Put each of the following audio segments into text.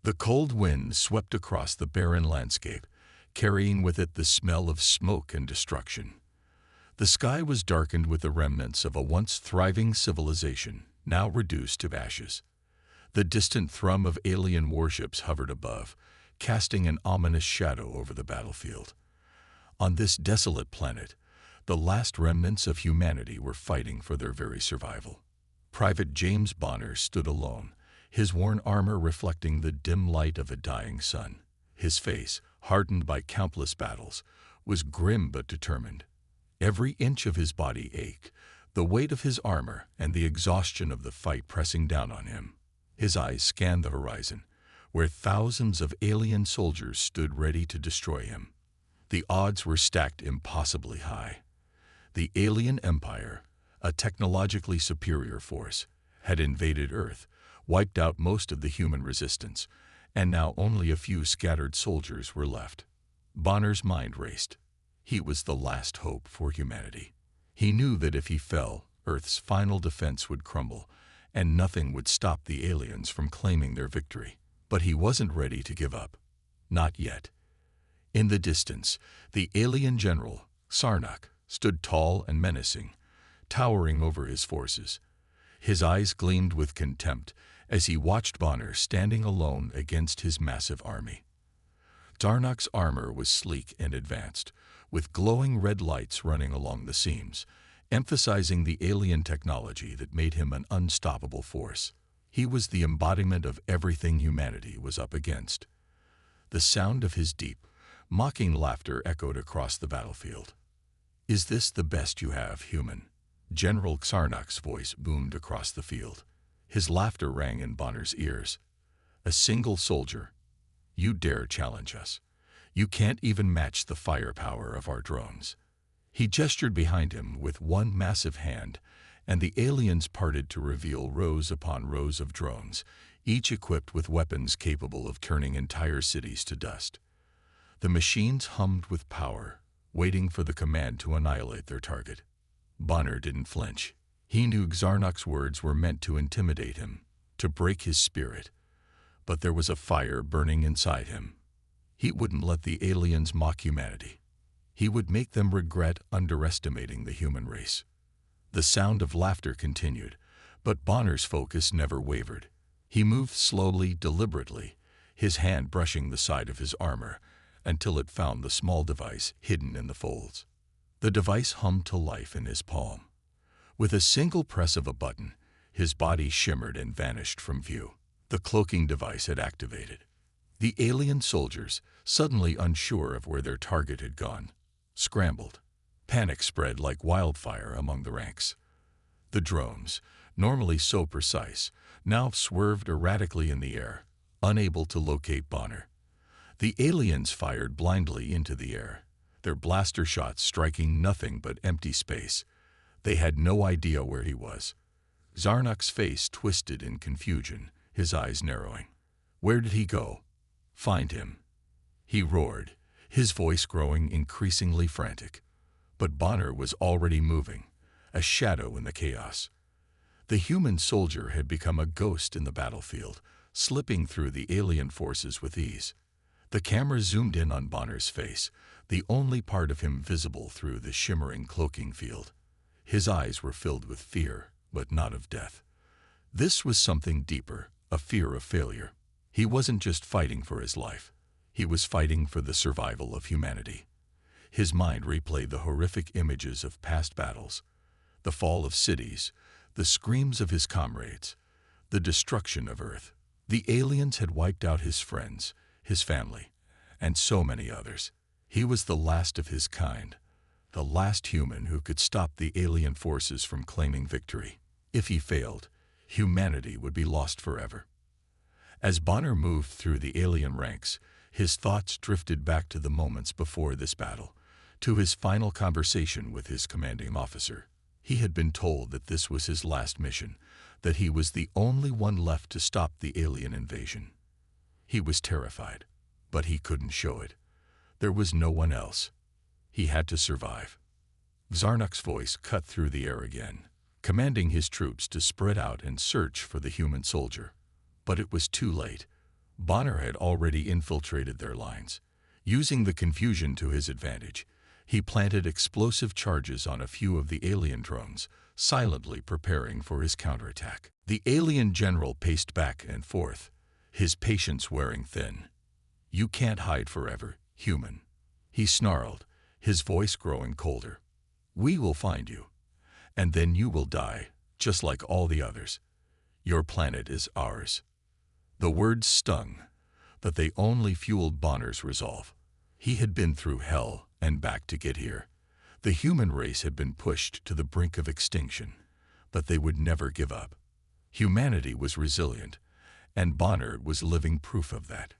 The cold wind swept across the barren landscape, carrying with it the smell of smoke and destruction. The sky was darkened with the remnants of a once thriving civilization, now reduced to ashes. The distant thrum of alien warships hovered above, casting an ominous shadow over the battlefield. On this desolate planet, the last remnants of humanity were fighting for their very survival. Private James Bonner stood alone, his worn armor reflecting the dim light of a dying sun. His face, hardened by countless battles, was grim but determined. Every inch of his body ached, the weight of his armor and the exhaustion of the fight pressing down on him. His eyes scanned the horizon, where thousands of alien soldiers stood ready to destroy him. The odds were stacked impossibly high. The alien empire, a technologically superior force, had invaded Earth, wiped out most of the human resistance, and now only a few scattered soldiers were left. Bonner's mind raced. He was the last hope for humanity. He knew that if he fell, Earth's final defense would crumble, and nothing would stop the aliens from claiming their victory. But he wasn't ready to give up. Not yet. In the distance, the alien general, Sarnak, stood tall and menacing, towering over his forces. His eyes gleamed with contempt as he watched Bonner standing alone against his massive army. Sarnak's armor was sleek and advanced, with glowing red lights running along the seams, emphasizing the alien technology that made him an unstoppable force. He was the embodiment of everything humanity was up against. The sound of his deep, mocking laughter echoed across the battlefield. "Is this the best you have, human?" General Sarnak's voice boomed across the field. His laughter rang in Bonner's ears. "A single soldier? You dare challenge us? You can't even match the firepower of our drones." He gestured behind him with one massive hand, and the aliens parted to reveal rows upon rows of drones, each equipped with weapons capable of turning entire cities to dust. The machines hummed with power, waiting for the command to annihilate their target. Bonner didn't flinch. He knew Sarnak's words were meant to intimidate him, to break his spirit. But there was a fire burning inside him. He wouldn't let the aliens mock humanity. He would make them regret underestimating the human race. The sound of laughter continued, but Bonner's focus never wavered. He moved slowly, deliberately, his hand brushing the side of his armor, until it found the small device hidden in the folds. The device hummed to life in his palm. With a single press of a button, his body shimmered and vanished from view. The cloaking device had activated. The alien soldiers, suddenly unsure of where their target had gone, scrambled. Panic spread like wildfire among the ranks. The drones, normally so precise, now swerved erratically in the air, unable to locate Bonner. The aliens fired blindly into the air, their blaster shots striking nothing but empty space. They had no idea where he was. Sarnak's face twisted in confusion, his eyes narrowing. Where did he go? Find him, he roared, his voice growing increasingly frantic. But Bonner was already moving, a shadow in the chaos. The human soldier had become a ghost in the battlefield, slipping through the alien forces with ease. The camera zoomed in on Bonner's face, the only part of him visible through the shimmering cloaking field. His eyes were filled with fear, but not of death. This was something deeper, a fear of failure. He wasn't just fighting for his life. He was fighting for the survival of humanity. His mind replayed the horrific images of past battles, the fall of cities, the screams of his comrades, the destruction of Earth. The aliens had wiped out his friends, his family, and so many others. He was the last of his kind, the last human who could stop the alien forces from claiming victory. If he failed, humanity would be lost forever. As Bonner moved through the alien ranks, his thoughts drifted back to the moments before this battle, to his final conversation with his commanding officer. He had been told that this was his last mission, that he was the only one left to stop the alien invasion. He was terrified, but he couldn't show it. There was no one else. He had to survive. Sarnak's voice cut through the air again, commanding his troops to spread out and search for the human soldier. But it was too late. Bonner had already infiltrated their lines. Using the confusion to his advantage, he planted explosive charges on a few of the alien drones, silently preparing for his counterattack. The alien general paced back and forth, his patience wearing thin. "You can't hide forever, human," he snarled, his voice growing colder. "We will find you, and then you will die, just like all the others. Your planet is ours." The words stung, but they only fueled Bonner's resolve. He had been through hell and back to get here. The human race had been pushed to the brink of extinction, but they would never give up. Humanity was resilient, and Bonner was living proof of that.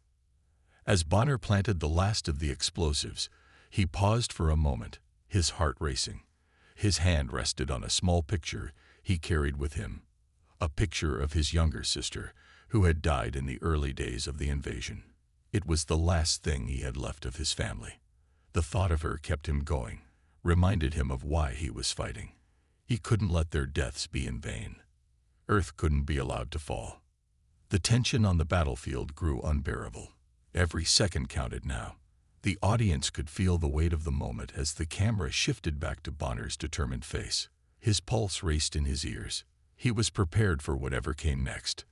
As Bonner planted the last of the explosives, he paused for a moment, his heart racing. His hand rested on a small picture he carried with him, a picture of his younger sister, who had died in the early days of the invasion. It was the last thing he had left of his family. The thought of her kept him going, reminded him of why he was fighting. He couldn't let their deaths be in vain. Earth couldn't be allowed to fall. The tension on the battlefield grew unbearable. Every second counted now. The audience could feel the weight of the moment as the camera shifted back to Bonner's determined face. His pulse raced in his ears. He was prepared for whatever came next.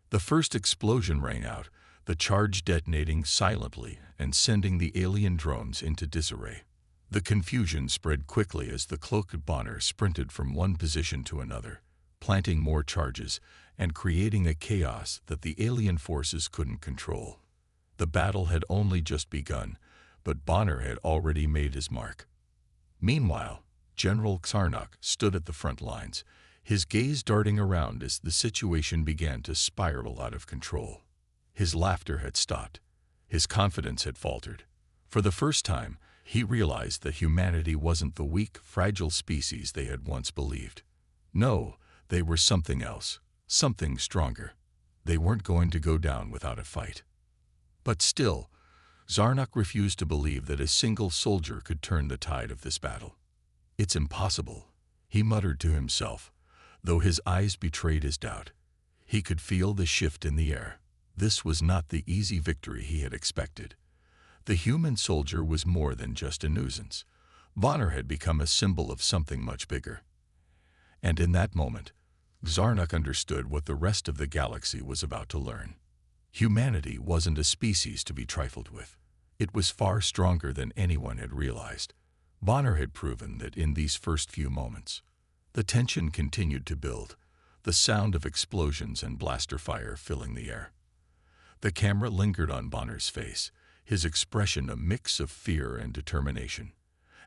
The first explosion rang out, the charge detonating silently and sending the alien drones into disarray. The confusion spread quickly as the cloaked Bonner sprinted from one position to another, planting more charges and creating a chaos that the alien forces couldn't control. The battle had only just begun, but Bonner had already made his mark. Meanwhile, General Zarnak stood at the front lines, his gaze darting around as the situation began to spiral out of control. His laughter had stopped. His confidence had faltered. For the first time, he realized that humanity wasn't the weak, fragile species they had once believed. No, they were something else, something stronger. They weren't going to go down without a fight. But still, Zarnak refused to believe that a single soldier could turn the tide of this battle. "It's impossible," he muttered to himself, though his eyes betrayed his doubt. He could feel the shift in the air. This was not the easy victory he had expected. The human soldier was more than just a nuisance. Bonner had become a symbol of something much bigger. And in that moment, Zarnak understood what the rest of the galaxy was about to learn. Humanity wasn't a species to be trifled with. It was far stronger than anyone had realized. Bonner had proven that in these first few moments. The tension continued to build, the sound of explosions and blaster fire filling the air. The camera lingered on Bonner's face, his expression a mix of fear and determination.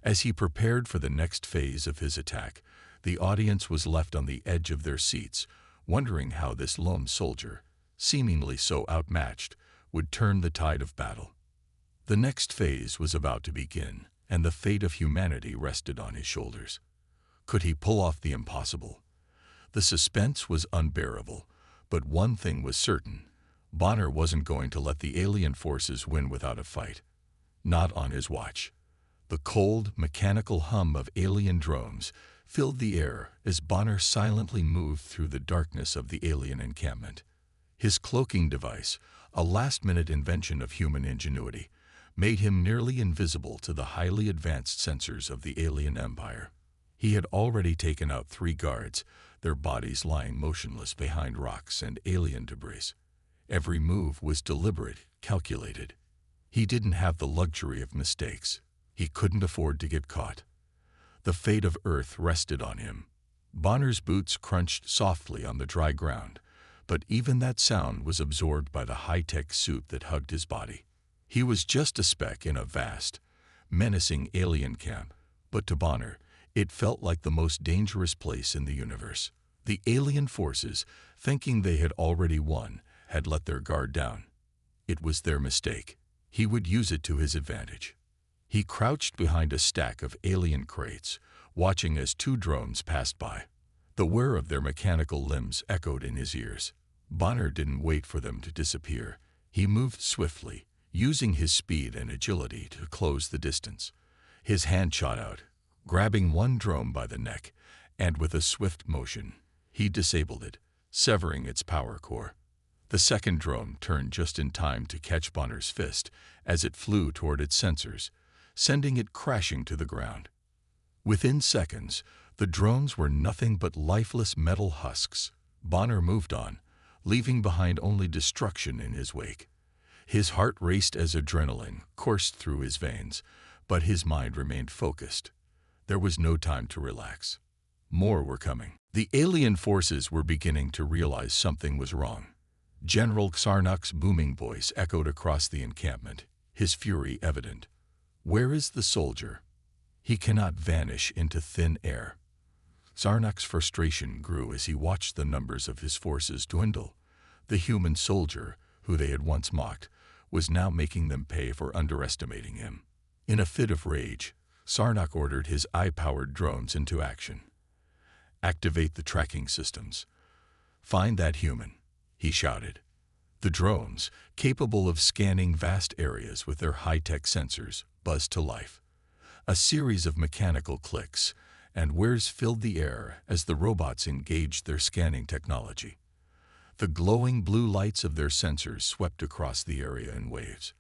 As he prepared for the next phase of his attack, the audience was left on the edge of their seats, wondering how this lone soldier, seemingly so outmatched, would turn the tide of battle. The next phase was about to begin, and the fate of humanity rested on his shoulders. Could he pull off the impossible? The suspense was unbearable, but one thing was certain. Bonner wasn't going to let the alien forces win without a fight. Not on his watch. The cold, mechanical hum of alien drones filled the air as Bonner silently moved through the darkness of the alien encampment. His cloaking device, a last-minute invention of human ingenuity, made him nearly invisible to the highly advanced sensors of the alien empire. He had already taken out 3 guards, their bodies lying motionless behind rocks and alien debris. Every move was deliberate, calculated. He didn't have the luxury of mistakes. He couldn't afford to get caught. The fate of Earth rested on him. Bonner's boots crunched softly on the dry ground, but even that sound was absorbed by the high-tech suit that hugged his body. He was just a speck in a vast, menacing alien camp, but to Bonner, it felt like the most dangerous place in the universe. The alien forces, thinking they had already won, had let their guard down. It was their mistake. He would use it to his advantage. He crouched behind a stack of alien crates, watching as 2 drones passed by. The whir of their mechanical limbs echoed in his ears. Bonner didn't wait for them to disappear. He moved swiftly, using his speed and agility to close the distance. His hand shot out, grabbing one drone by the neck, and with a swift motion, he disabled it, severing its power core. The second drone turned just in time to catch Bonner's fist as it flew toward its sensors, sending it crashing to the ground. Within seconds, the drones were nothing but lifeless metal husks. Bonner moved on, leaving behind only destruction in his wake. His heart raced as adrenaline coursed through his veins, but his mind remained focused. There was no time to relax. More were coming. The alien forces were beginning to realize something was wrong. General Sarnak's booming voice echoed across the encampment, his fury evident. "Where is the soldier? He cannot vanish into thin air." Sarnak's frustration grew as he watched the numbers of his forces dwindle. The human soldier, who they had once mocked, was now making them pay for underestimating him. In a fit of rage, Sarnak ordered his eye-powered drones into action. "Activate the tracking systems. Find that human," he shouted. The drones, capable of scanning vast areas with their high-tech sensors, buzzed to life. A series of mechanical clicks and whirs filled the air as the robots engaged their scanning technology. The glowing blue lights of their sensors swept across the area in waves,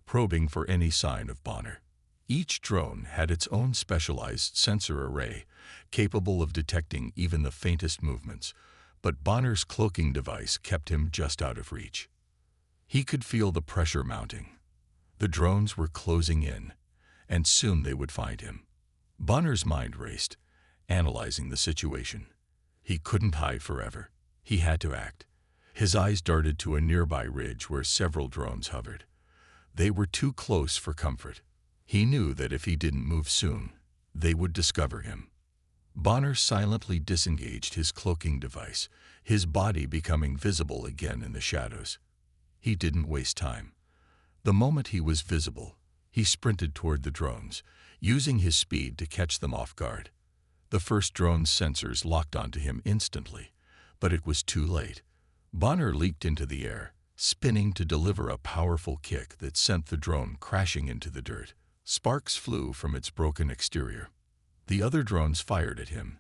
probing for any sign of Bonner. Each drone had its own specialized sensor array, capable of detecting even the faintest movements, but Bonner's cloaking device kept him just out of reach. He could feel the pressure mounting. The drones were closing in, and soon they would find him. Bonner's mind raced, analyzing the situation. He couldn't hide forever. He had to act. His eyes darted to a nearby ridge where several drones hovered. They were too close for comfort. He knew that if he didn't move soon, they would discover him. Bonner silently disengaged his cloaking device, his body becoming visible again in the shadows. He didn't waste time. The moment he was visible, he sprinted toward the drones, using his speed to catch them off guard. The first drone's sensors locked onto him instantly, but it was too late. Bonner leaped into the air, spinning to deliver a powerful kick that sent the drone crashing into the dirt. Sparks flew from its broken exterior. The other drones fired at him,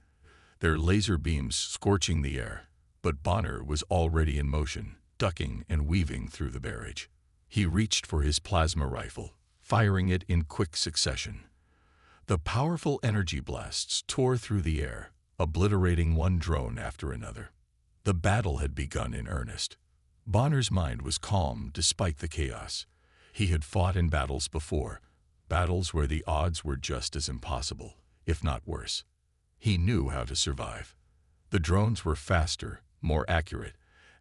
their laser beams scorching the air, but Bonner was already in motion, ducking and weaving through the barrage. He reached for his plasma rifle, firing it in quick succession. The powerful energy blasts tore through the air, obliterating one drone after another. The battle had begun in earnest. Bonner's mind was calm despite the chaos. He had fought in battles before, battles where the odds were just as impossible, if not worse. He knew how to survive. The drones were faster, more accurate,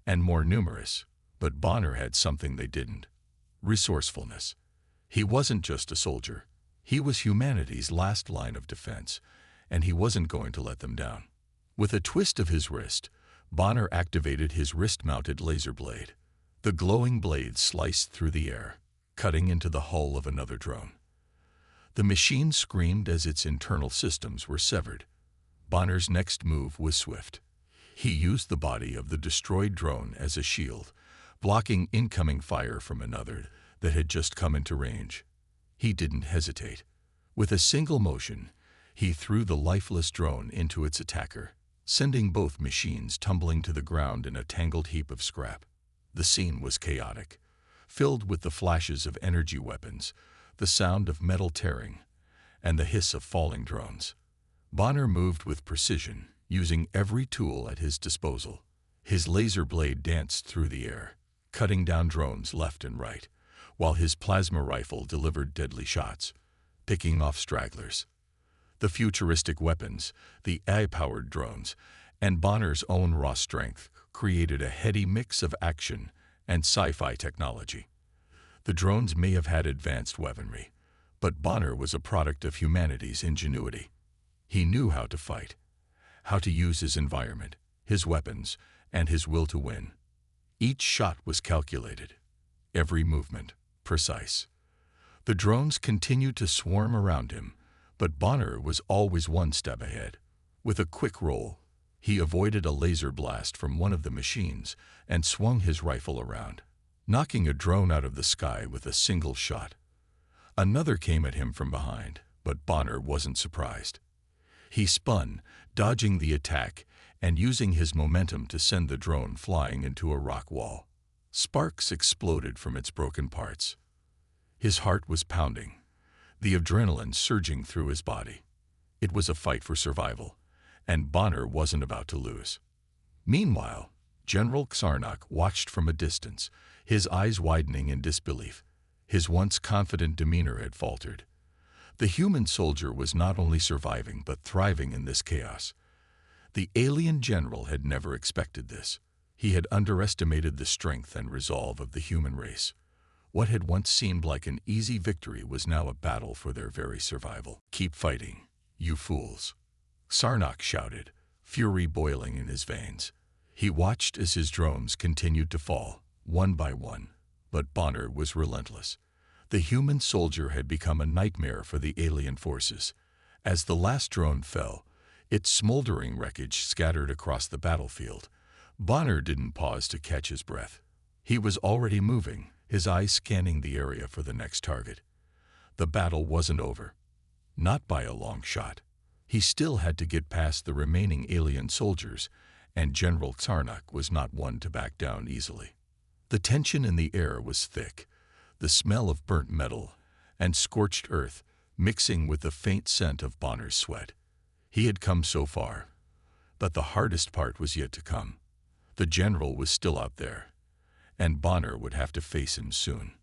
and more numerous, but Bonner had something they didn't: resourcefulness. He wasn't just a soldier. He was humanity's last line of defense, and he wasn't going to let them down. With a twist of his wrist, Bonner activated his wrist-mounted laser blade. The glowing blade sliced through the air, cutting into the hull of another drone. The machine screamed as its internal systems were severed. Bonner's next move was swift. He used the body of the destroyed drone as a shield, blocking incoming fire from another that had just come into range. He didn't hesitate. With a single motion, he threw the lifeless drone into its attacker, sending both machines tumbling to the ground in a tangled heap of scrap. The scene was chaotic, filled with the flashes of energy weapons, the sound of metal tearing, and the hiss of falling drones. Bonner moved with precision, using every tool at his disposal. His laser blade danced through the air, cutting down drones left and right, while his plasma rifle delivered deadly shots, picking off stragglers. The futuristic weapons, the AI-powered drones, and Bonner's own raw strength created a heady mix of action and sci-fi technology. The drones may have had advanced weaponry, but Bonner was a product of humanity's ingenuity. He knew how to fight, how to use his environment, his weapons, and his will to win. Each shot was calculated, every movement precise. The drones continued to swarm around him, but Bonner was always one step ahead. With a quick roll, he avoided a laser blast from one of the machines and swung his rifle around, knocking a drone out of the sky with a single shot. Another came at him from behind, but Bonner wasn't surprised. He spun, dodging the attack and using his momentum to send the drone flying into a rock wall. Sparks exploded from its broken parts. His heart was pounding, the adrenaline surging through his body. It was a fight for survival, and Bonner wasn't about to lose. Meanwhile, General Xarnok watched from a distance, his eyes widening in disbelief. His once confident demeanor had faltered. The human soldier was not only surviving but thriving in this chaos. The alien general had never expected this. He had underestimated the strength and resolve of the human race. What had once seemed like an easy victory was now a battle for their very survival. "Keep fighting, you fools," Xarnok shouted, fury boiling in his veins. He watched as his drones continued to fall, one by one, but Bonner was relentless. The human soldier had become a nightmare for the alien forces. As the last drone fell, its smoldering wreckage scattered across the battlefield. Bonner didn't pause to catch his breath. He was already moving, his eyes scanning the area for the next target. The battle wasn't over. Not by a long shot. He still had to get past the remaining alien soldiers, and General Xarnok was not one to back down easily. The tension in the air was thick, the smell of burnt metal and scorched earth mixing with the faint scent of Bonner's sweat. He had come so far, but the hardest part was yet to come. The general was still out there, and Bonner would have to face him soon.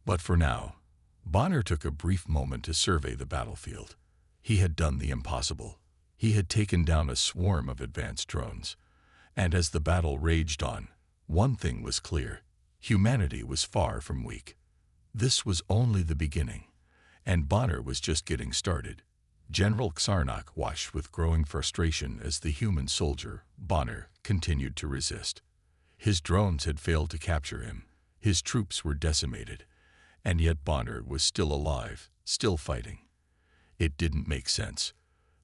But for now, Bonner took a brief moment to survey the battlefield. He had done the impossible. He had taken down a swarm of advanced drones. And as the battle raged on, one thing was clear: humanity was far from weak. This was only the beginning, and Bonner was just getting started. General Xarnok watched with growing frustration as the human soldier, Bonner, continued to resist. His drones had failed to capture him. His troops were decimated, and yet Bonner was still alive, still fighting. It didn't make sense.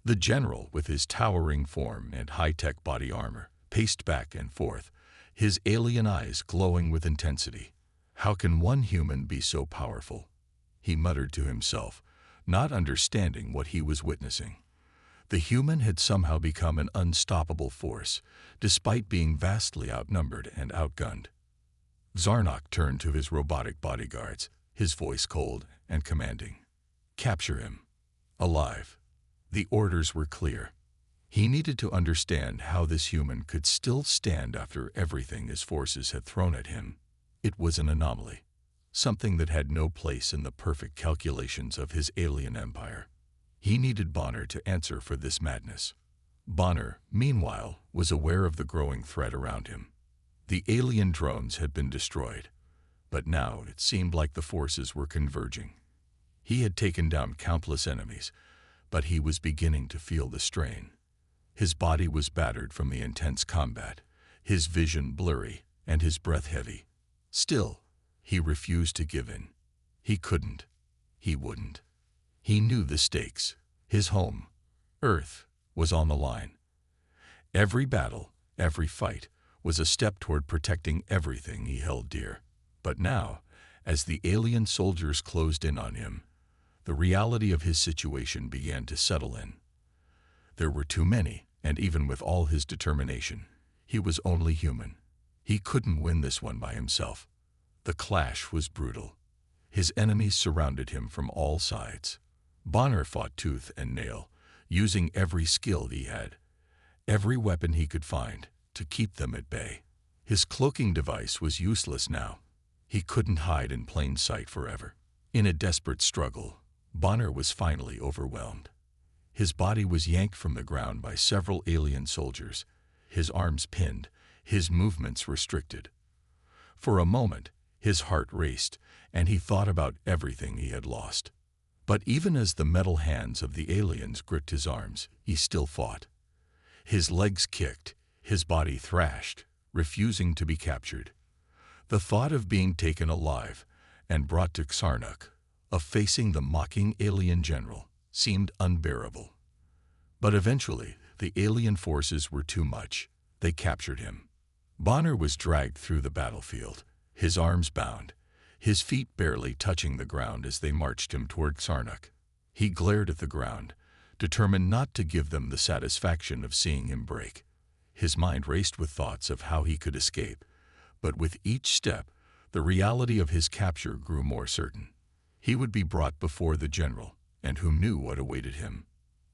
The general, with his towering form and high-tech body armor, paced back and forth, his alien eyes glowing with intensity. How can one human be so powerful? He muttered to himself, not understanding what he was witnessing. The human had somehow become an unstoppable force, despite being vastly outnumbered and outgunned. Xarnok turned to his robotic bodyguards, his voice cold and commanding. "Capture him. Alive." The orders were clear. He needed to understand how this human could still stand after everything his forces had thrown at him. It was an anomaly, something that had no place in the perfect calculations of his alien empire. He needed Bonner to answer for this madness. Bonner, meanwhile, was aware of the growing threat around him. The alien drones had been destroyed, but now it seemed like the forces were converging. He had taken down countless enemies, but he was beginning to feel the strain. His body was battered from the intense combat, his vision blurry, and his breath heavy. Still, he refused to give in. He couldn't. He wouldn't. He knew the stakes. His home, Earth, was on the line. Every battle, every fight, was a step toward protecting everything he held dear. But now, as the alien soldiers closed in on him, the reality of his situation began to settle in. There were too many, and even with all his determination, he was only human. He couldn't win this one by himself. The clash was brutal. His enemies surrounded him from all sides. Bonner fought tooth and nail, using every skill he had, every weapon he could find, to keep them at bay. His cloaking device was useless now. He couldn't hide in plain sight forever. In a desperate struggle, Bonner was finally overwhelmed. His body was yanked from the ground by several alien soldiers, his arms pinned, his movements restricted. For a moment, his heart raced, and he thought about everything he had lost. But even as the metal hands of the aliens gripped his arms, he still fought. His legs kicked, his body thrashed, refusing to be captured. The thought of being taken alive and brought to Xarnok, of facing the mocking alien general, seemed unbearable. But eventually, the alien forces were too much. They captured him. Bonner was dragged through the battlefield, his arms bound, his feet barely touching the ground as they marched him toward Xarnok. He glared at the ground, determined not to give them the satisfaction of seeing him break. His mind raced with thoughts of how he could escape, But with each step, the reality of his capture grew more certain. He would be brought before the general, and who knew what awaited him.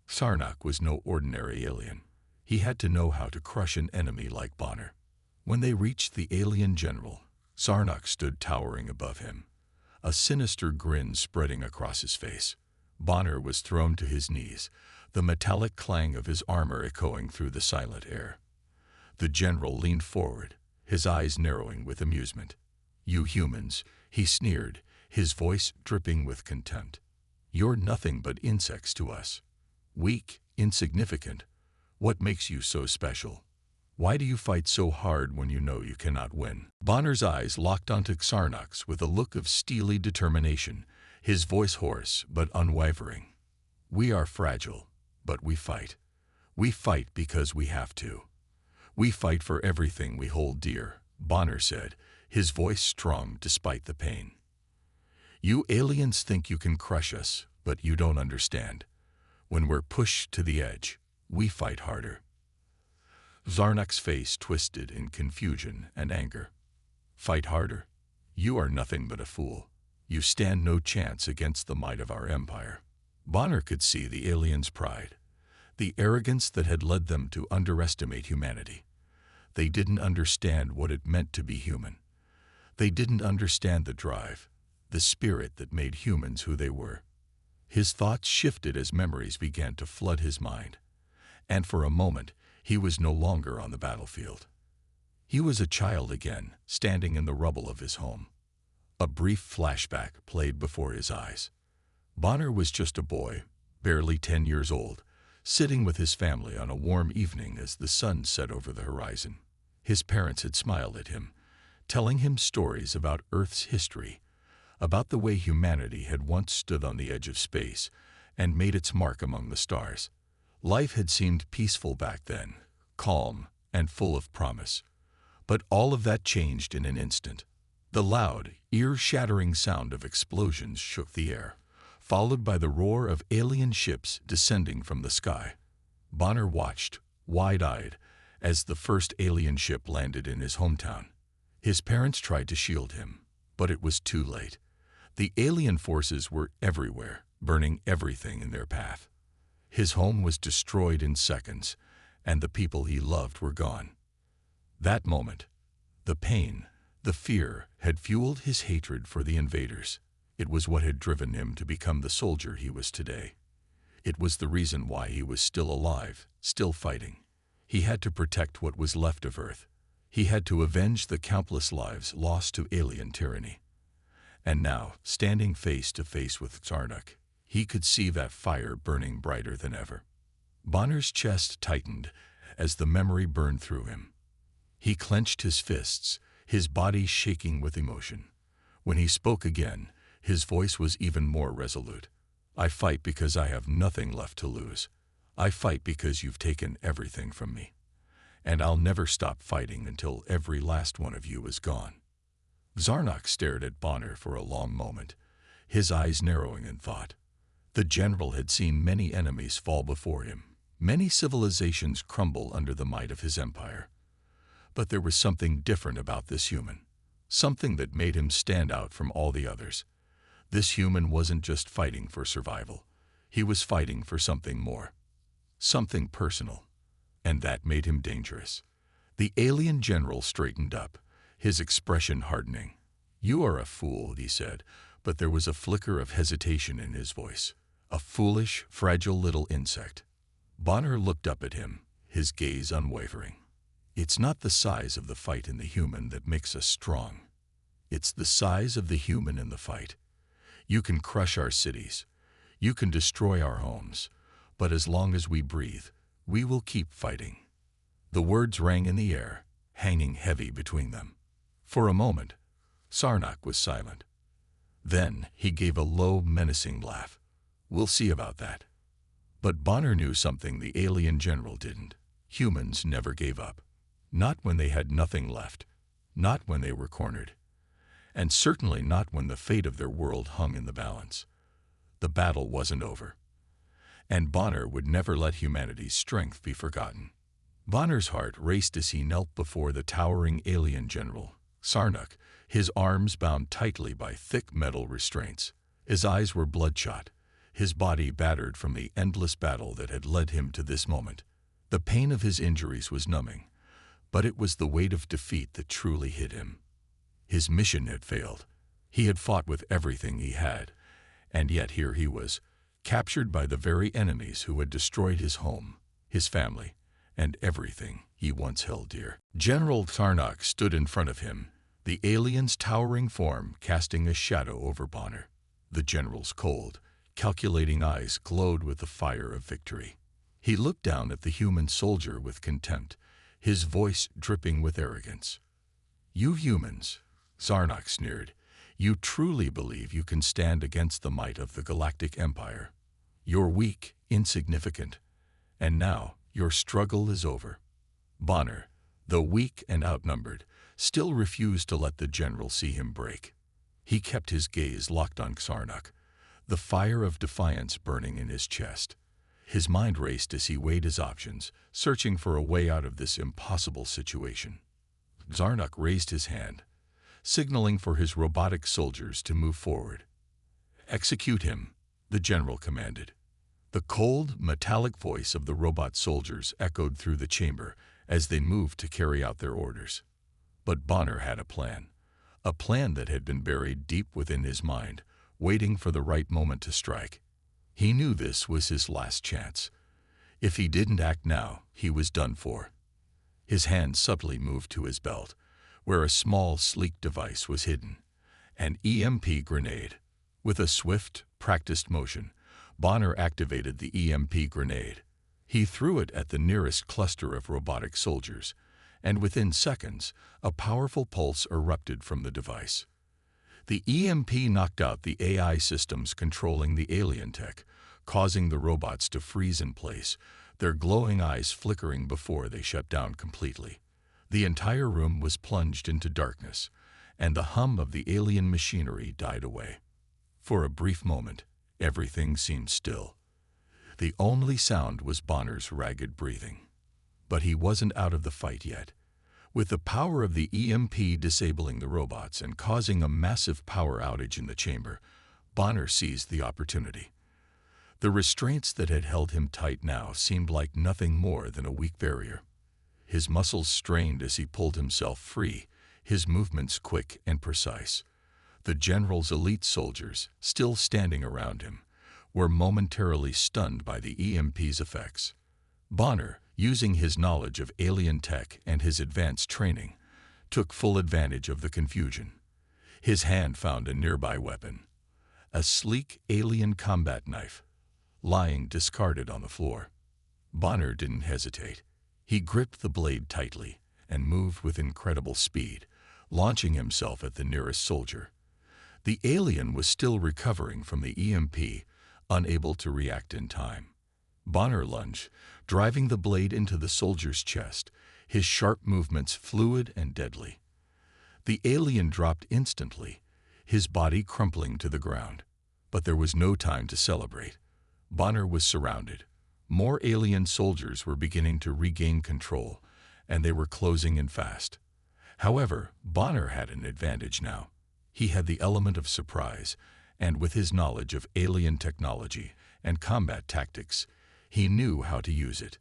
Sarnak was no ordinary alien. He had to know how to crush an enemy like Bonner. When they reached the alien general, Sarnak stood towering above him, a sinister grin spreading across his face. Bonner was thrown to his knees, the metallic clang of his armor echoing through the silent air. The general leaned forward, his eyes narrowing with amusement. "You humans," he sneered, his voice dripping with contempt. "You're nothing but insects to us. Weak, insignificant. What makes you so special? Why do you fight so hard when you know you cannot win?" Bonner's eyes locked onto Sarnak's with a look of steely determination, his voice hoarse but unwavering. "We are fragile, but we fight. We fight because we have to. We fight for everything we hold dear," Bonner said, his voice strong despite the pain. "You aliens think you can crush us, but you don't understand. When we're pushed to the edge, we fight harder." Sarnak's face twisted in confusion and anger. "Fight harder? You are nothing but a fool. You stand no chance against the might of our empire." Bonner could see the aliens' pride, the arrogance that had led them to underestimate humanity. They didn't understand what it meant to be human. They didn't understand the drive, the spirit that made humans who they were. His thoughts shifted as memories began to flood his mind, and for a moment he was no longer on the battlefield. He was a child again, standing in the rubble of his home. A brief flashback played before his eyes. Bonner was just a boy, barely 10 years old, sitting with his family on a warm evening as the sun set over the horizon. His parents had smiled at him, telling him stories about Earth's history, about the way humanity had once stood on the edge of space and made its mark among the stars. Life had seemed peaceful back then, calm and full of promise. But all of that changed in an instant. The loud, ear-shattering sound of explosions shook the air, followed by the roar of alien ships descending from the sky. Bonner watched, wide-eyed, as the first alien ship landed in his hometown. His parents tried to shield him, but it was too late. The alien forces were everywhere, burning everything in their path. His home was destroyed in seconds, and the people he loved were gone. That moment, the pain, the fear, had fueled his hatred for the invaders. It was what had driven him to become the soldier he was today. It was the reason why he was still alive, still fighting. He had to protect what was left of Earth. He had to avenge the countless lives lost to alien tyranny. And now, standing face to face with Sarnak, he could see that fire burning brighter than ever. Bonner's chest tightened as the memory burned through him. He clenched his fists, his body shaking with emotion. When he spoke again, his voice was even more resolute. "I fight because I have nothing left to lose. I fight because you've taken everything from me. And I'll never stop fighting until every last one of you is gone." Sarnak stared at Bonner for a long moment, his eyes narrowing in thought. The general had seen many enemies fall before him, many civilizations crumble under the might of his empire. But there was something different about this human, something that made him stand out from all the others. This human wasn't just fighting for survival. He was fighting for something more, something personal, and that made him dangerous. The alien general straightened up, his expression hardening. "You are a fool," he said, but there was a flicker of hesitation in his voice. "A foolish, fragile little insect." Bonner looked up at him, his gaze unwavering. "It's not the size of the fight in the human that makes us strong. It's the size of the human in the fight. You can crush our cities. You can destroy our homes. But as long as we breathe, we will keep fighting." The words rang in the air, hanging heavy between them. For a moment, Sarnak was silent. Then he gave a low, menacing laugh. "We'll see about that." But Bonner knew something the alien general didn't. Humans never gave up. Not when they had nothing left. Not when they were cornered. And certainly not when the fate of their world hung in the balance. The battle wasn't over. And Bonner would never let humanity's strength be forgotten. Bonner's heart raced as he knelt before the towering alien general, Sarnuk, his arms bound tightly by thick metal restraints. His eyes were bloodshot, his body battered from the endless battle that had led him to this moment. The pain of his injuries was numbing, but it was the weight of defeat that truly hit him. His mission had failed. He had fought with everything he had, and yet here he was, captured by the very enemies who had destroyed his home, his family, and everything he once held dear. General Sarnuk stood in front of him, the alien's towering form casting a shadow over Bonner. The general's cold, calculating eyes glowed with the fire of victory. He looked down at the human soldier with contempt, his voice dripping with arrogance. "You humans," Sarnuk sneered, "you truly believe you can stand against the might of the Galactic Empire. You're weak, insignificant, and now your struggle is over." Bonner, though weak and outnumbered, still refused to let the general see him break. He kept his gaze locked on Sarnuk, the fire of defiance burning in his chest. His mind raced as he weighed his options, searching for a way out of this impossible situation. Sarnuk raised his hand, signaling for his robotic soldiers to move forward. "Execute him," the general commanded. The cold, metallic voice of the robot soldiers echoed through the chamber as they moved to carry out their orders. But Bonner had a plan that had been buried deep within his mind, waiting for the right moment to strike. He knew this was his last chance. If he didn't act now, he was done for. His hand subtly moved to his belt, where a small, sleek device was hidden, an EMP grenade. With a swift, practiced motion, Bonner activated the EMP grenade. He threw it at the nearest cluster of robotic soldiers, and within seconds, a powerful pulse erupted from the device. The EMP knocked out the AI systems controlling the alien tech, causing the robots to freeze in place, their glowing eyes flickering before they shut down completely. The entire room was plunged into darkness, and the hum of the alien machinery died away. For a brief moment, everything seemed still. The only sound was Bonner's ragged breathing. But he wasn't out of the fight yet. With the power of the EMP disabling the robots and causing a massive power outage in the chamber, Bonner seized the opportunity. The restraints that had held him tight now seemed like nothing more than a weak barrier. His muscles strained as he pulled himself free, his movements quick and precise. The general's elite soldiers, still standing around him, were momentarily stunned by the EMP's effects. Bonner, using his knowledge of alien tech and his advanced training, took full advantage of the confusion. His hand found a nearby weapon, a sleek alien combat knife, lying discarded on the floor. Bonner didn't hesitate. He gripped the blade tightly and moved with incredible speed, launching himself at the nearest soldier. The alien was still recovering from the EMP, unable to react in time. Bonner lunged, driving the blade into the soldier's chest, his sharp movements fluid and deadly. The alien dropped instantly, his body crumpling to the ground. But there was no time to celebrate. Bonner was surrounded. More alien soldiers were beginning to regain control, and they were closing in fast. However, Bonner had an advantage now. He had the element of surprise, and with his knowledge of alien technology and combat tactics, he knew how to use it.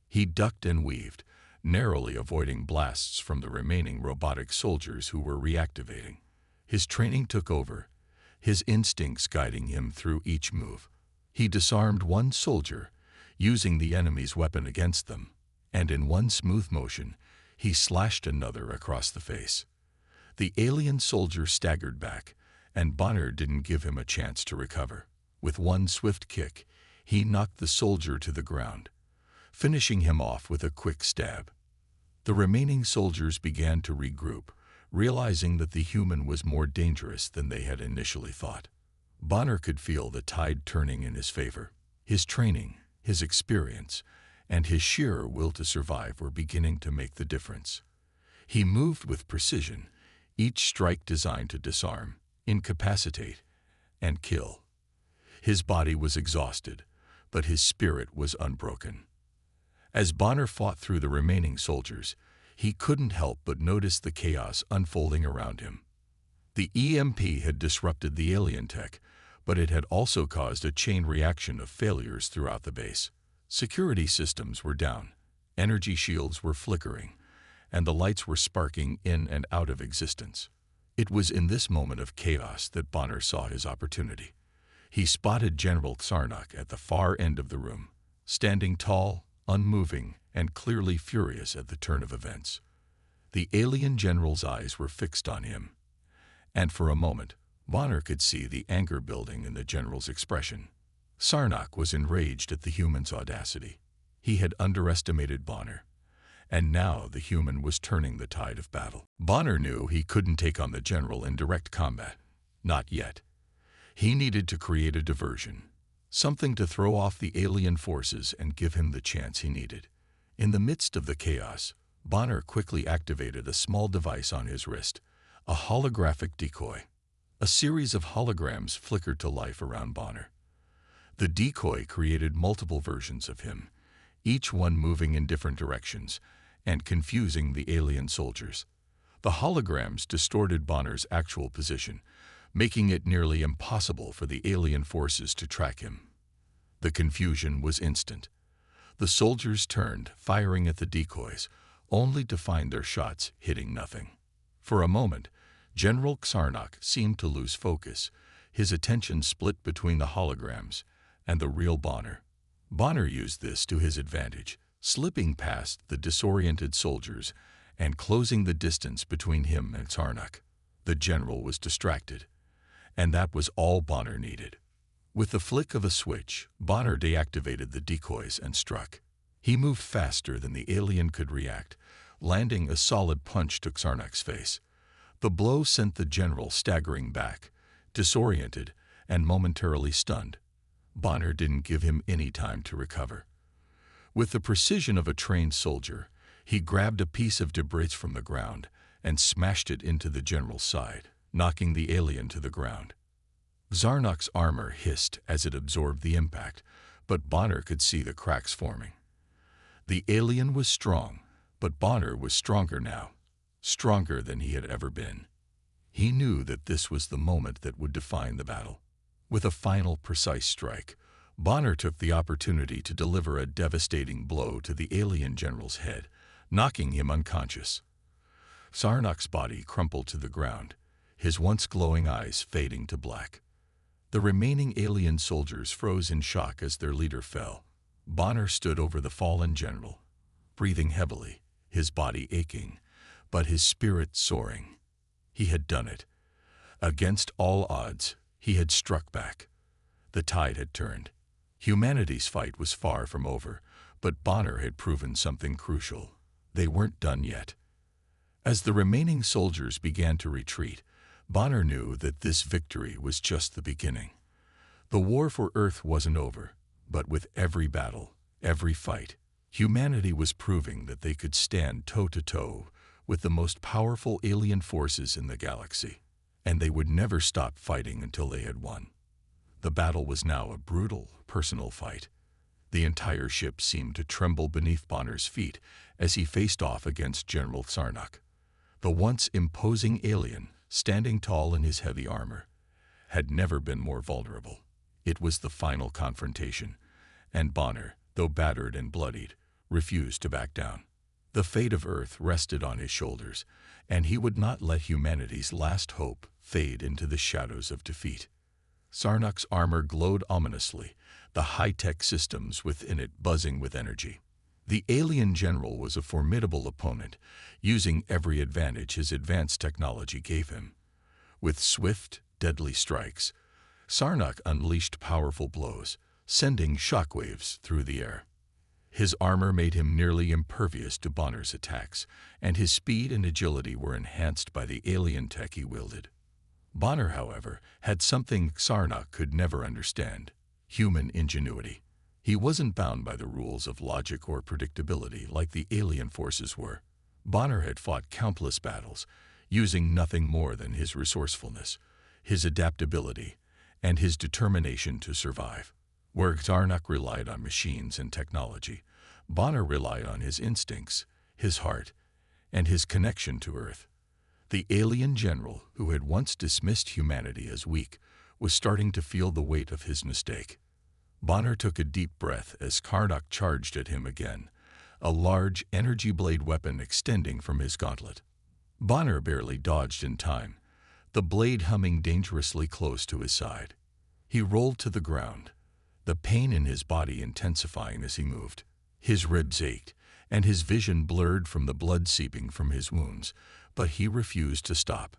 He ducked and weaved, narrowly avoiding blasts from the remaining robotic soldiers who were reactivating. His training took over, his instincts guiding him through each move. He disarmed one soldier, using the enemy's weapon against them, and in one smooth motion, he slashed another across the face. The alien soldier staggered back, and Bonner didn't give him a chance to recover. With one swift kick, he knocked the soldier to the ground, finishing him off with a quick stab. The remaining soldiers began to regroup, realizing that the human was more dangerous than they had initially thought. Bonner could feel the tide turning in his favor. His training, his experience, and his sheer will to survive were beginning to make the difference. He moved with precision, each strike designed to disarm, incapacitate, and kill. His body was exhausted, but his spirit was unbroken. As Bonner fought through the remaining soldiers, He couldn't help but notice the chaos unfolding around him. The EMP had disrupted the alien tech, but it had also caused a chain reaction of failures throughout the base. Security systems were down, energy shields were flickering, and the lights were sparking in and out of existence. It was in this moment of chaos that Bonner saw his opportunity. He spotted General Sarnak at the far end of the room, standing tall, unmoving, and clearly furious at the turn of events. The alien general's eyes were fixed on him, and for a moment, Bonner could see the anger building in the general's expression. Sarnak was enraged at the human's audacity. He had underestimated Bonner, and now the human was turning the tide of battle. Bonner knew he couldn't take on the general in direct combat. Not yet. He needed to create a diversion, something to throw off the alien forces and give him the chance he needed. In the midst of the chaos, Bonner quickly activated a small device on his wrist, a holographic decoy. A series of holograms flickered to life around Bonner. The decoy created multiple versions of him, each one moving in different directions and confusing the alien soldiers. The holograms distorted Bonner's actual position, making it nearly impossible for the alien forces to track him. The confusion was instant. The soldiers turned, firing at the decoys, only to find their shots hitting nothing. For a moment, General Sarnak seemed to lose focus, his attention split between the holograms and the real Bonner. Bonner used this to his advantage, slipping past the disoriented soldiers and closing the distance between him and Sarnak. The general was distracted, and that was all Bonner needed. With the flick of a switch, Bonner deactivated the decoys and struck. He moved faster than the alien could react, landing a solid punch to Sarnak's face. The blow sent the general staggering back, disoriented and momentarily stunned. Bonner didn't give him any time to recover. With the precision of a trained soldier, he grabbed a piece of debris from the ground and smashed it into the general's side, knocking the alien to the ground. Sarnak's armor hissed as it absorbed the impact, but Bonner could see the cracks forming. The alien was strong, but Bonner was stronger now, stronger than he had ever been. He knew that this was the moment that would define the battle. With a final precise strike, Bonner took the opportunity to deliver a devastating blow to the alien general's head, knocking him unconscious. Sarnak's body crumpled to the ground, his once glowing eyes fading to black. The remaining alien soldiers froze in shock as their leader fell. Bonner stood over the fallen general, breathing heavily, his body aching, but his spirit soaring. He had done it. Against all odds, he had struck back. The tide had turned. Humanity's fight was far from over, but Bonner had proven something crucial. They weren't done yet. As the remaining soldiers began to retreat, Bonner knew that this victory was just the beginning. The war for Earth wasn't over, but with every battle, every fight, humanity was proving that they could stand toe-to-toe with the most powerful alien forces in the galaxy, and they would never stop fighting until they had won. The battle was now a brutal, personal fight. The entire ship seemed to tremble beneath Bonner's feet as he faced off against General Sarnak. The once imposing alien, standing tall in his heavy armor, had never been more vulnerable. It was the final confrontation, and Bonner, though battered and bloodied, refused to back down. The fate of Earth rested on his shoulders, and he would not let humanity's last hope fade into the shadows of defeat. Sarnak's armor glowed ominously, the high-tech systems within it buzzing with energy. The alien general was a formidable opponent, using every advantage his advanced technology gave him. With swift, deadly strikes, Sarnak unleashed powerful blows, sending shockwaves through the air. His armor made him nearly impervious to Bonner's attacks, and his speed and agility were enhanced by the alien tech he wielded. Bonner, however, had something Sarnak could never understand: human ingenuity. He wasn't bound by the rules of logic or predictability like the alien forces were. Bonner had fought countless battles, using nothing more than his resourcefulness, his adaptability, and his determination to survive. Where Sarnak relied on machines and technology, Bonner relied on his instincts, his heart, and his connection to Earth. The alien general, who had once dismissed humanity as weak, was starting to feel the weight of his mistake. Bonner took a deep breath as Karnak charged at him again, a large energy blade weapon extending from his gauntlet. Bonner barely dodged in time, the blade humming dangerously close to his side. He rolled to the ground, the pain in his body intensifying as he moved. His ribs ached, and his vision blurred from the blood seeping from his wounds, but he refused to stop.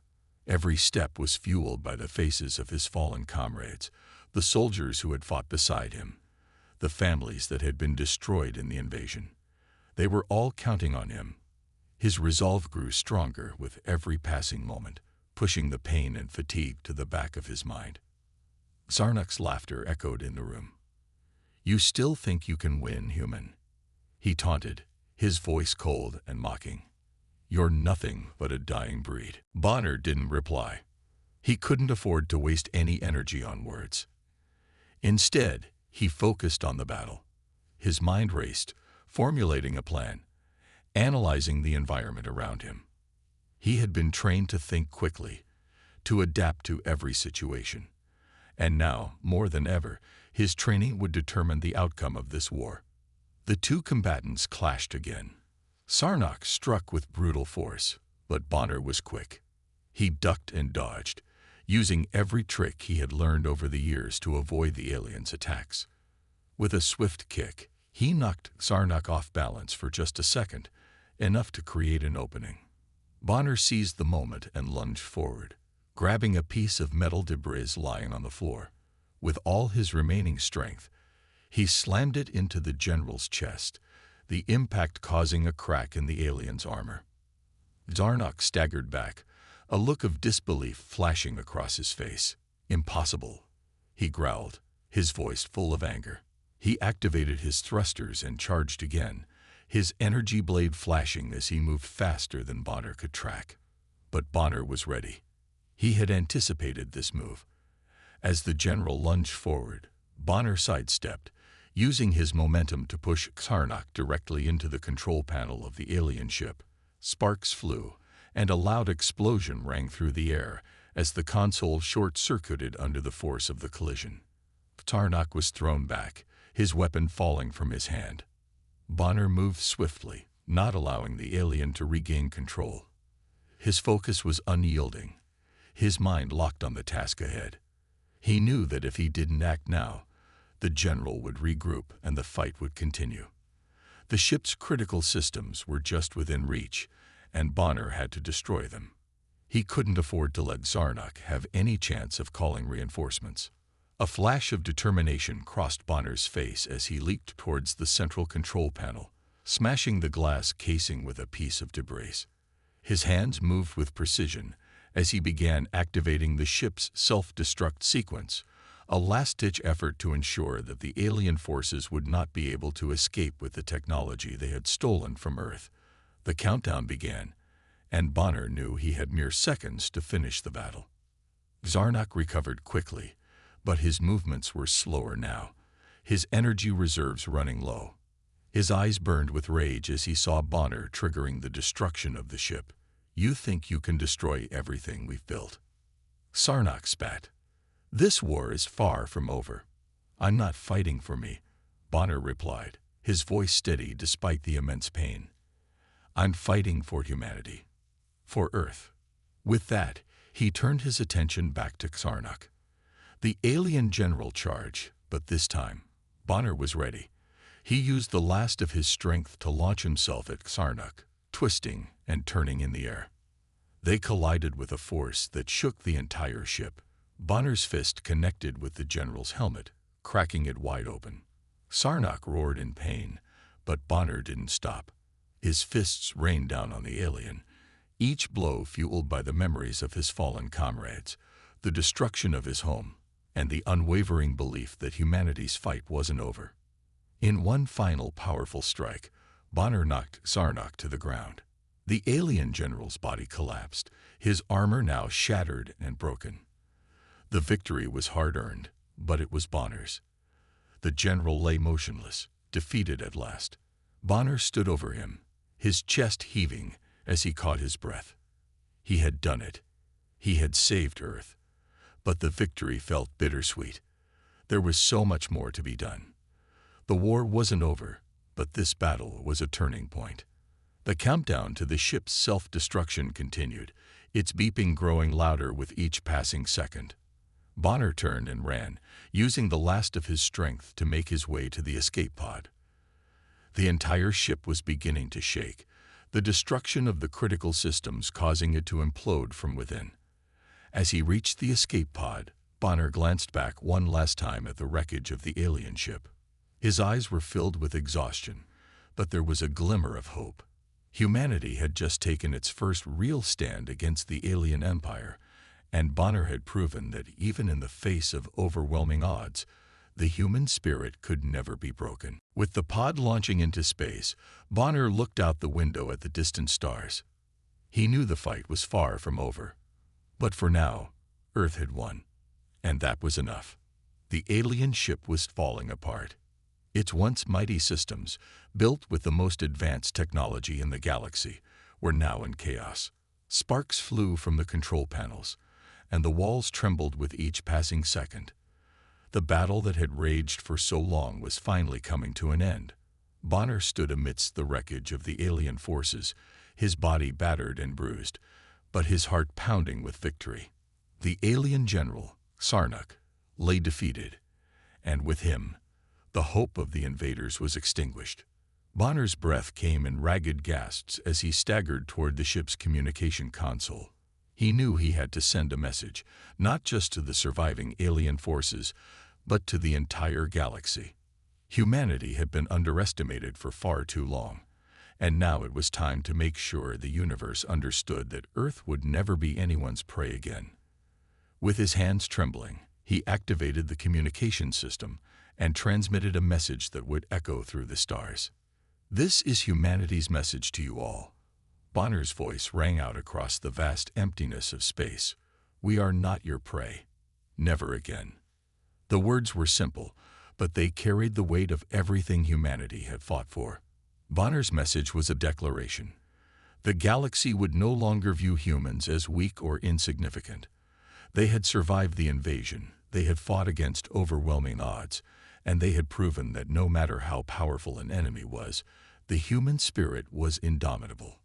Every step was fueled by the faces of his fallen comrades, the soldiers who had fought beside him, the families that had been destroyed in the invasion. They were all counting on him. His resolve grew stronger with every passing moment, pushing the pain and fatigue to the back of his mind. Zarnak's laughter echoed in the room. "You still think you can win, human?" he taunted, his voice cold and mocking. "You're nothing but a dying breed." Bonner didn't reply. He couldn't afford to waste any energy on words. Instead, he focused on the battle. His mind raced, formulating a plan, analyzing the environment around him. He had been trained to think quickly, to adapt to every situation. And now, more than ever, his training would determine the outcome of this war. The two combatants clashed again. Zarnak struck with brutal force, but Bonner was quick. He ducked and dodged, using every trick he had learned over the years to avoid the aliens' attacks. With a swift kick, he knocked Zarnak off balance for just a second, enough to create an opening. Bonner seized the moment and lunged forward, grabbing a piece of metal debris lying on the floor. With all his remaining strength, he slammed it into the general's chest, the impact causing a crack in the alien's armor. Zarnak staggered back, a look of disbelief flashing across his face. "Impossible," he growled, his voice full of anger. He activated his thrusters and charged again, his energy blade flashing as he moved faster than Bonner could track. But Bonner was ready. He had anticipated this move. As the general lunged forward, Bonner sidestepped, using his momentum to push Zarnak directly into the control panel of the alien ship. Sparks flew, and a loud explosion rang through the air as the console short-circuited under the force of the collision. Zarnak was thrown back, his weapon falling from his hand. Bonner moved swiftly, not allowing the alien to regain control. His focus was unyielding, his mind locked on the task ahead. He knew that if he didn't act now, the general would regroup and the fight would continue. The ship's critical systems were just within reach, and Bonner had to destroy them. He couldn't afford to let Zarnak have any chance of calling reinforcements. A flash of determination crossed Bonner's face as he leaped towards the central control panel, smashing the glass casing with a piece of debris. His hands moved with precision as he began activating the ship's self-destruct sequence, a last-ditch effort to ensure that the alien forces would not be able to escape with the technology they had stolen from Earth. The countdown began, and Bonner knew he had mere seconds to finish the battle. Zarnak recovered quickly, but his movements were slower now, his energy reserves running low. His eyes burned with rage as he saw Bonner triggering the destruction of the ship. "You think you can destroy everything we've built?" Zarnak spat. "This war is far from over." "I'm not fighting for me," Bonner replied, his voice steady despite the immense pain. "I'm fighting for humanity. For Earth." With that, he turned his attention back to Zarnak. The alien general charged, but this time, Bonner was ready. He used the last of his strength to launch himself at Zarnak, twisting and turning in the air. They collided with a force that shook the entire ship. Bonner's fist connected with the general's helmet, cracking it wide open. Zarnak roared in pain, but Bonner didn't stop. His fists rained down on the alien, each blow fueled by the memories of his fallen comrades, the destruction of his home, and the unwavering belief that humanity's fight wasn't over. In one final powerful strike, Bonner knocked Zarnak to the ground. The alien general's body collapsed, his armor now shattered and broken. The victory was hard-earned, but it was Bonner's. The general lay motionless, defeated at last. Bonner stood over him, his chest heaving, as he caught his breath. He had done it. He had saved Earth. But the victory felt bittersweet. There was so much more to be done. The war wasn't over, but this battle was a turning point. The countdown to the ship's self-destruction continued, its beeping growing louder with each passing second. Bonner turned and ran, using the last of his strength to make his way to the escape pod. The entire ship was beginning to shake, the destruction of the critical systems causing it to implode from within. As he reached the escape pod, Bonner glanced back one last time at the wreckage of the alien ship. His eyes were filled with exhaustion, but there was a glimmer of hope. Humanity had just taken its first real stand against the alien empire, and Bonner had proven that even in the face of overwhelming odds, the human spirit could never be broken. With the pod launching into space, Bonner looked out the window at the distant stars. He knew the fight was far from over. But for now, Earth had won. And that was enough. The alien ship was falling apart. Its once mighty systems, built with the most advanced technology in the galaxy, were now in chaos. Sparks flew from the control panels, and the walls trembled with each passing second. The battle that had raged for so long was finally coming to an end. Bonner stood amidst the wreckage of the alien forces, his body battered and bruised, but his heart pounding with victory. The alien general, Sarnuk, lay defeated, and with him, the hope of the invaders was extinguished. Bonner's breath came in ragged gasps as he staggered toward the ship's communication console. He knew he had to send a message, not just to the surviving alien forces, but to the entire galaxy. Humanity had been underestimated for far too long, and now it was time to make sure the universe understood that Earth would never be anyone's prey again. With his hands trembling, he activated the communication system and transmitted a message that would echo through the stars. "This is humanity's message to you all." Bonner's voice rang out across the vast emptiness of space. "We are not your prey. Never again." The words were simple, but they carried the weight of everything humanity had fought for. Bonner's message was a declaration. The galaxy would no longer view humans as weak or insignificant. They had survived the invasion, they had fought against overwhelming odds, and they had proven that no matter how powerful an enemy was, the human spirit was indomitable.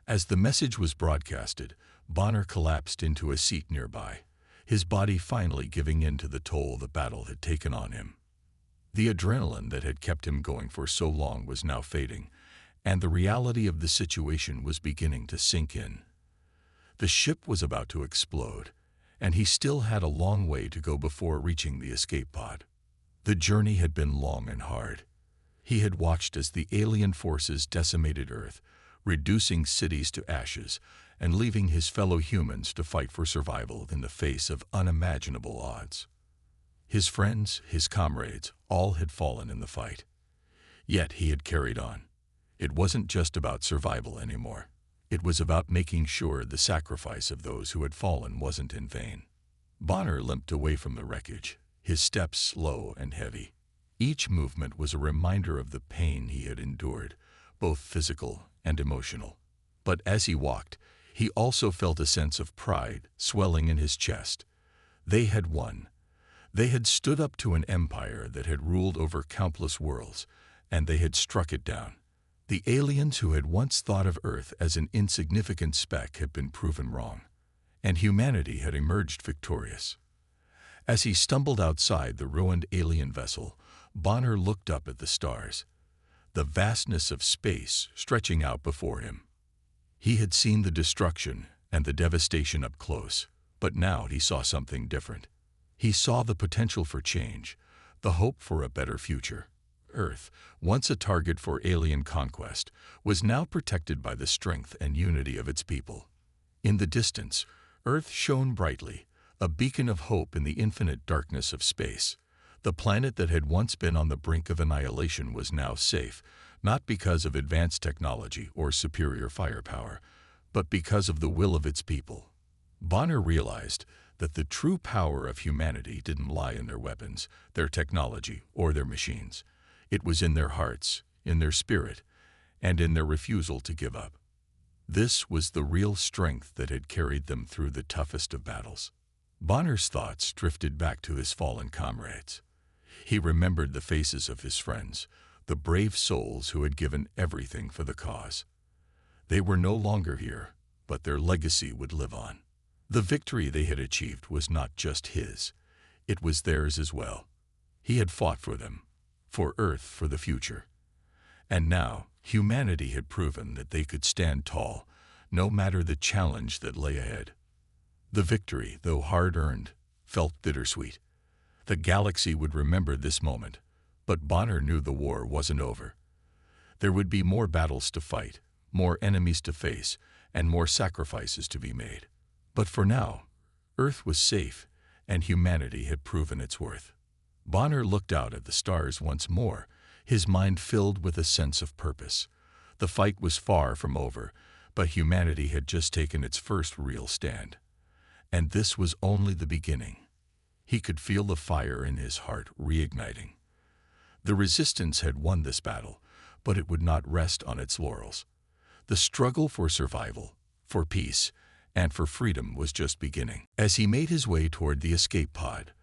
As the message was broadcasted, Bonner collapsed into a seat nearby, his body finally giving in to the toll the battle had taken on him. The adrenaline that had kept him going for so long was now fading, and the reality of the situation was beginning to sink in. The ship was about to explode, and he still had a long way to go before reaching the escape pod. The journey had been long and hard. He had watched as the alien forces decimated Earth, reducing cities to ashes and leaving his fellow humans to fight for survival in the face of unimaginable odds. His friends, his comrades, all had fallen in the fight. Yet he had carried on. It wasn't just about survival anymore. It was about making sure the sacrifice of those who had fallen wasn't in vain. Bonner limped away from the wreckage, his steps slow and heavy. Each movement was a reminder of the pain he had endured, both physical and emotional. But as he walked, he also felt a sense of pride swelling in his chest. They had won. They had stood up to an empire that had ruled over countless worlds, and they had struck it down. The aliens who had once thought of Earth as an insignificant speck had been proven wrong, and humanity had emerged victorious. As he stumbled outside the ruined alien vessel, Bonner looked up at the stars, the vastness of space stretching out before him. He had seen the destruction and the devastation up close, but now he saw something different. He saw the potential for change, the hope for a better future. Earth, once a target for alien conquest, was now protected by the strength and unity of its people. In the distance, Earth shone brightly, a beacon of hope in the infinite darkness of space. The planet that had once been on the brink of annihilation was now safe, not because of advanced technology or superior firepower, but because of the will of its people. Bonner realized that the true power of humanity didn't lie in their weapons, their technology, or their machines. It was in their hearts, in their spirit, and in their refusal to give up. This was the real strength that had carried them through the toughest of battles. Bonner's thoughts drifted back to his fallen comrades. He remembered the faces of his friends, the brave souls who had given everything for the cause. They were no longer here, but their legacy would live on. The victory they had achieved was not just his, it was theirs as well. He had fought for them, for Earth, for the future. And now, humanity had proven that they could stand tall, no matter the challenge that lay ahead. The victory, though hard-earned, felt bittersweet. The galaxy would remember this moment, but Bonner knew the war wasn't over. There would be more battles to fight, more enemies to face, and more sacrifices to be made. But for now, Earth was safe, and humanity had proven its worth. Bonner looked out at the stars once more, his mind filled with a sense of purpose. The fight was far from over, but humanity had just taken its first real stand. And this was only the beginning. He could feel the fire in his heart reigniting. The resistance had won this battle, but it would not rest on its laurels. The struggle for survival, for peace, and for freedom was just beginning. As he made his way toward the escape pod,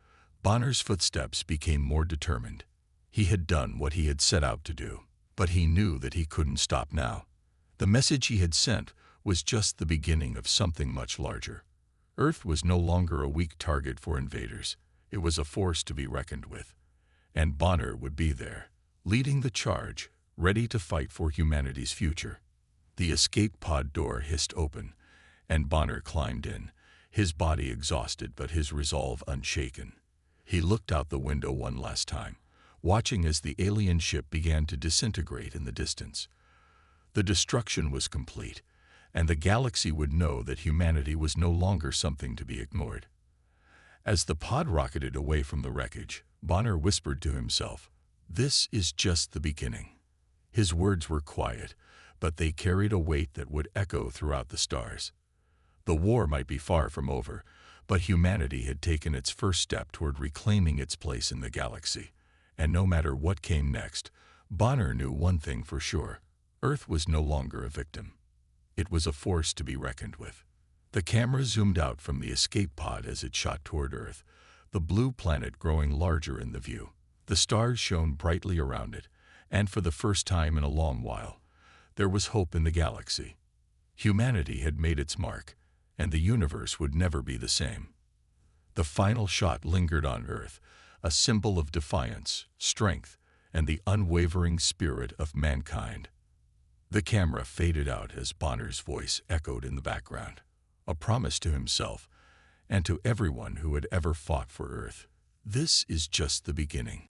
Bonner's footsteps became more determined. He had done what he had set out to do, but he knew that he couldn't stop now. The message he had sent was just the beginning of something much larger. Earth was no longer a weak target for invaders. It was a force to be reckoned with. And Bonner would be there, leading the charge, ready to fight for humanity's future. The escape pod door hissed open, and Bonner climbed in, his body exhausted but his resolve unshaken. He looked out the window one last time, watching as the alien ship began to disintegrate in the distance. The destruction was complete, and the galaxy would know that humanity was no longer something to be ignored. As the pod rocketed away from the wreckage, Bonner whispered to himself, "This is just the beginning." His words were quiet, but they carried a weight that would echo throughout the stars. The war might be far from over, but humanity had taken its first step toward reclaiming its place in the galaxy. And no matter what came next, Bonner knew one thing for sure: Earth was no longer a victim. It was a force to be reckoned with. The camera zoomed out from the escape pod as it shot toward Earth, the blue planet growing larger in the view. The stars shone brightly around it, and for the first time in a long while, there was hope in the galaxy. Humanity had made its mark, and the universe would never be the same. The final shot lingered on Earth, a symbol of defiance, strength, and the unwavering spirit of mankind. The camera faded out as Bonner's voice echoed in the background, a promise to himself and to everyone who had ever fought for Earth. This is just the beginning.